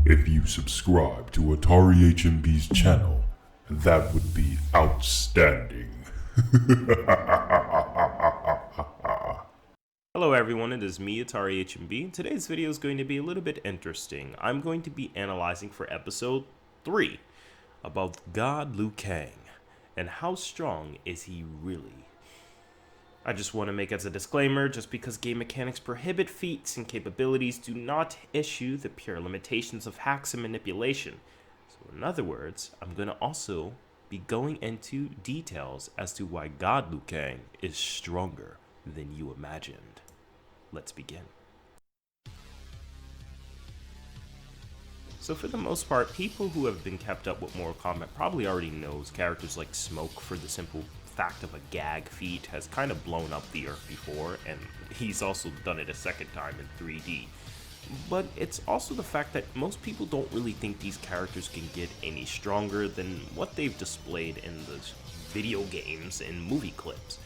If you subscribe to Atari HMB's channel, that would be outstanding. Hello everyone, it is me, Atari HMB. Today's video is going to be a little bit interesting. I'm going to be analyzing for episode 3 about God Liu Kang and how strong is he really. I just want to make as a disclaimer, just because game mechanics prohibit feats and capabilities do not issue the pure limitations of hacks and manipulation. So in other words, I'm going to also be going into details as to why God Liu Kang is stronger than you imagined. Let's begin. So for the most part, people who have been kept up with Mortal Kombat probably already knows characters like Smoke, for the simple fact of a gag feat, has kind of blown up the earth before, and he's also done it a second time in 3D. But it's also the fact that most people don't really think these characters can get any stronger than what they've displayed in the video games and movie clips.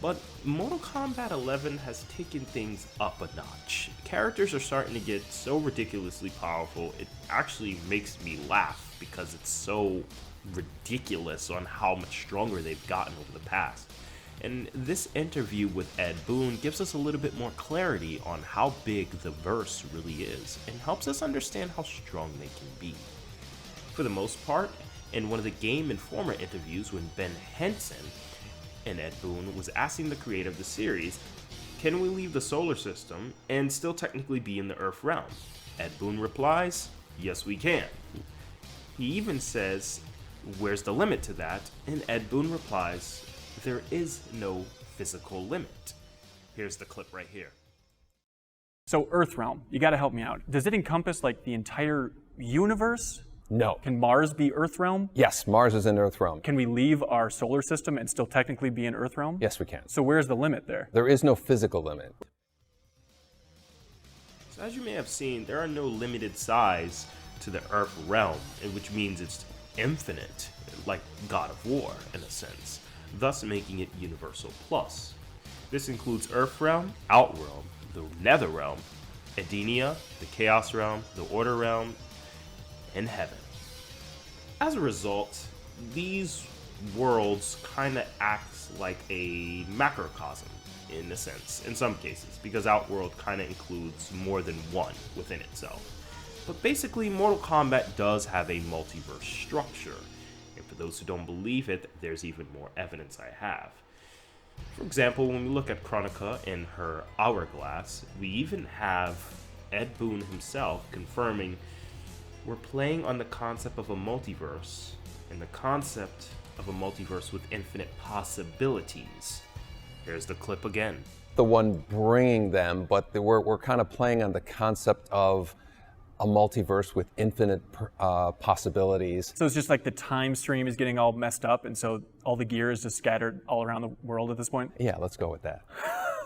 But Mortal Kombat 11 has taken things up a notch. Characters are starting to get so ridiculously powerful, it actually makes me laugh because it's so ridiculous on how much stronger they've gotten over the past. And this interview with Ed Boon gives us a little bit more clarity on how big the verse really is and helps us understand how strong they can be. For the most part, in one of the Game Informer interviews when Ben Henson and Ed Boon was asking the creator of the series, can we leave the solar system and still technically be in the Earth realm? Ed Boon replies, yes we can. He even says, where's the limit to that? And Ed Boon replies, there is no physical limit. Here's the clip right here. So Earth realm, you gotta help me out. Does it encompass like the entire universe? No. Can Mars be Earth realm? Yes, Mars is in Earth realm. Can we leave our solar system and still technically be in Earth realm? Yes, we can. So where's the limit there? There is no physical limit. So as you may have seen, there are no limited size to the Earth realm, which means it's infinite, like God of War in a sense, thus making it Universal Plus. This includes Earth realm, Outrealm, the Nether realm, Edenia, the Chaos realm, the Order realm, and Heaven. As a result, these worlds kind of act like a macrocosm in a sense, in some cases, because Outworld kind of includes more than one within itself. But basically, Mortal Kombat does have a multiverse structure, and for those who don't believe it, there's even more evidence I have. For example, when we look at Kronika and her hourglass, we even have Ed Boon himself confirming we're playing on the concept of a multiverse, and the concept of a multiverse with infinite possibilities. Here's the clip again. The one bringing them, but we're kind of playing on the concept of a multiverse with infinite possibilities. So it's just like the time stream is getting all messed up, and so all the gear is just scattered all around the world at this point? Yeah, let's go with that.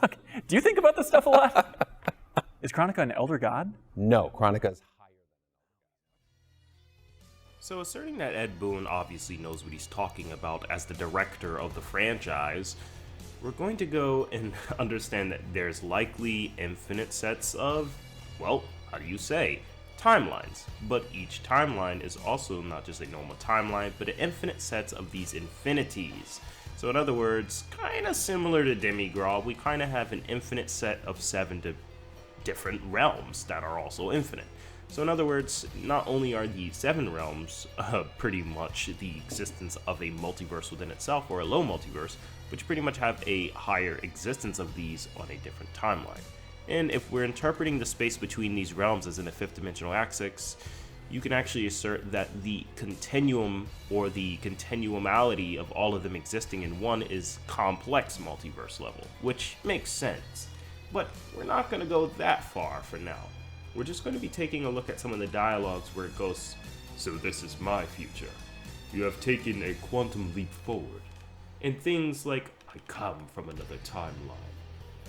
Okay. Do you think about this stuff a lot? Is Kronika an elder god? No, Kronika is higher. So asserting that Ed Boon obviously knows what he's talking about as the director of the franchise, we're going to go and understand that there's likely infinite sets of, well, how do you say, timelines. But each timeline is also not just a normal timeline, but an infinite sets of these infinities. So in other words, kind of similar to Demigraw, we kind of have an infinite set of 7 different realms that are also infinite. So in other words, not only are the 7 realms pretty much the existence of a multiverse within itself, or a low multiverse, but you pretty much have a higher existence of these on a different timeline. And if we're interpreting the space between these realms as in a 5th dimensional axis, you can actually assert that the continuum or the continuumality of all of them existing in one is complex multiverse level, which makes sense. But we're not going to go that far for now. We're just going to be taking a look at some of the dialogues where it goes, so this is my future. You have taken a quantum leap forward. And things like, I come from another timeline.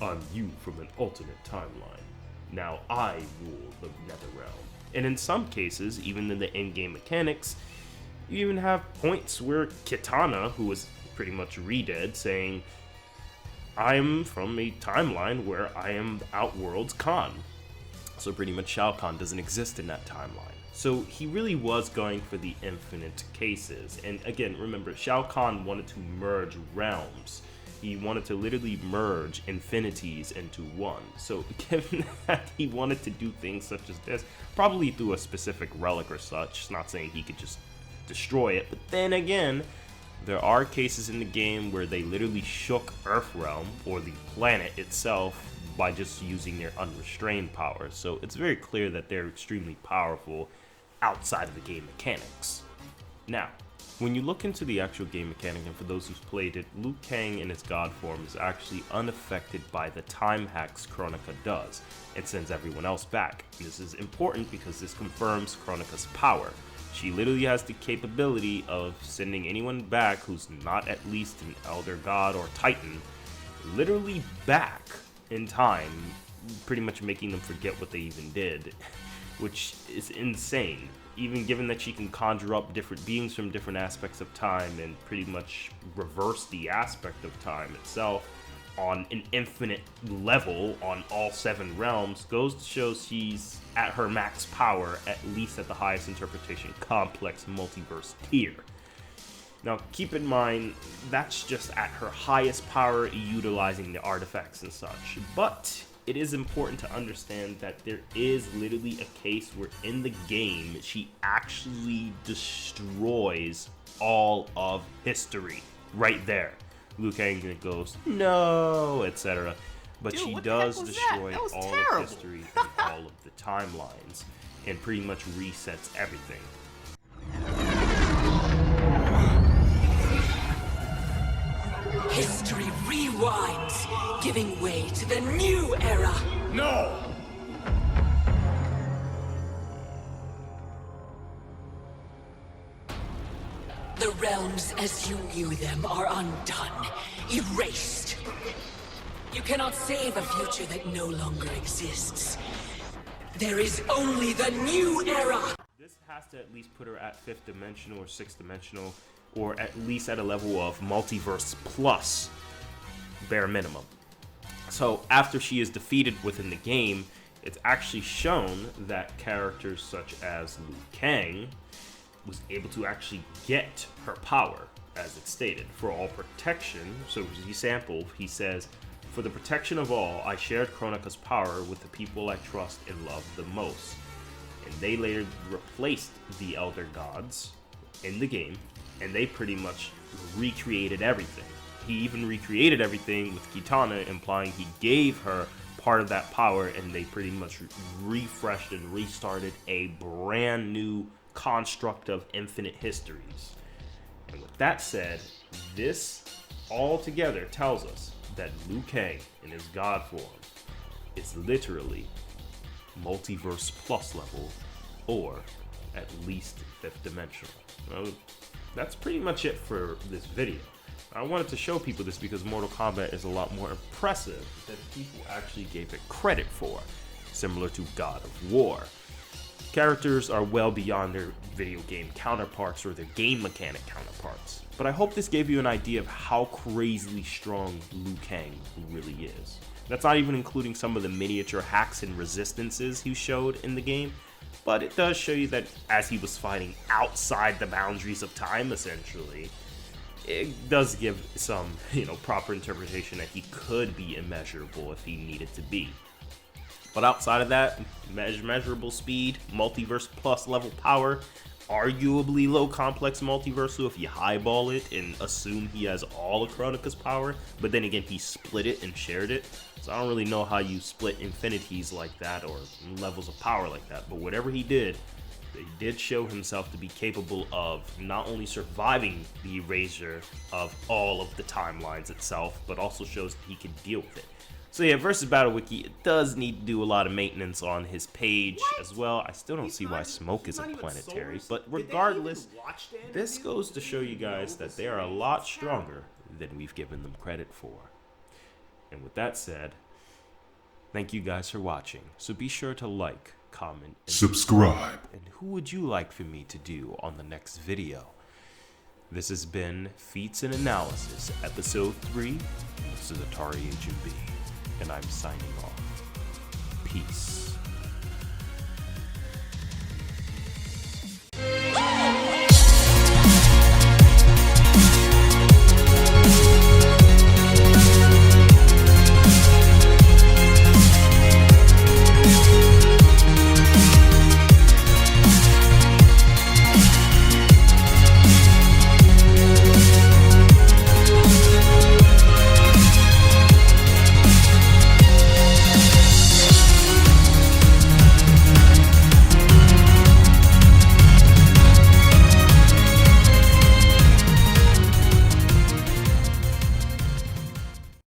I'm you from an alternate timeline. Now I rule the Netherrealm. And in some cases, even in the in-game mechanics, you even have points where Kitana, who was pretty much re-dead, saying, I'm from a timeline where I am Outworld's Khan. So pretty much Shao Kahn doesn't exist in that timeline. So he really was going for the infinite cases. And again, remember, Shao Kahn wanted to merge realms. He wanted to literally merge infinities into one. So given that he wanted to do things such as this, probably through a specific relic or such, it's not saying he could just destroy it, but then again, there are cases in the game where they literally shook Earthrealm, or the planet itself, by just using their unrestrained power. So it's very clear that they're extremely powerful outside of the game mechanics. Now, when you look into the actual game mechanic, and for those who've played it, Liu Kang in its god form is actually unaffected by the time hacks Kronika does. It sends everyone else back. This is important because this confirms Kronika's power. She literally has the capability of sending anyone back who's not at least an Elder God or Titan, literally back in time, pretty much making them forget what they even did, which is insane. Even given that she can conjure up different beings from different aspects of time and pretty much reverse the aspect of time itself on an infinite level on all 7 realms, goes to show she's at her max power, at least at the highest interpretation complex multiverse tier. Now keep in mind, that's just at her highest power utilizing the artifacts and such, but it is important to understand that there is literally a case where in the game she actually destroys all of history right there. Liu Kang goes, no, etc. But Dude, she what the heck does was destroy that? That was all terrible. of history and all of the timelines and pretty much resets everything. History rewinds, giving way to the new era. No! The realms as you knew them are undone, erased. You cannot save a future that no longer exists. There is only the new era. This has to at least put her at 5th dimensional or 6th dimensional, or at least at a level of multiverse plus, bare minimum. So after she is defeated within the game, it's actually shown that characters such as Liu Kang was able to actually get her power, as it's stated, for all protection. So he sampled, he says, for the protection of all, I shared Kronika's power with the people I trust and love the most. And they later replaced the Elder Gods in the game, and they pretty much recreated everything. He even recreated everything with Kitana, implying he gave her part of that power, and they pretty much refreshed and restarted a brand new construct of infinite histories. And with that said, this all together tells us that Liu Kang in his god form is literally multiverse plus level, or at least 5th dimensional. Well, that's pretty much it for this video. I wanted to show people this because Mortal Kombat is a lot more impressive than people actually gave it credit for, similar to God of War. Characters are well beyond their video game counterparts or their game mechanic counterparts, but I hope this gave you an idea of how crazily strong Liu Kang really is. That's not even including some of the miniature hacks and resistances he showed in the game, but it does show you that as he was fighting outside the boundaries of time, essentially, it does give some, proper interpretation that he could be immeasurable if he needed to be. But outside of that, measurable speed, multiverse plus level power, arguably low complex multiverse, so if you highball it and assume he has all of Kronika's power, but then again he split it and shared it, so I don't really know how you split infinities like that or levels of power like that, but whatever he did show himself to be capable of not only surviving the erasure of all of the timelines itself, but also shows that he can deal with it. So yeah, versus Battle Wiki, it does need to do a lot of maintenance on his page as well. I still don't see why Smoke isn't planetary, but regardless, this goes to show you guys that they are a lot stronger than we've given them credit for. And with that said, thank you guys for watching. So be sure to like, comment, and Subscribe. And who would you like for me to do on the next video? This has been Feats and Analysis, Episode 3. This is Atari HMB, and I'm signing off. Peace.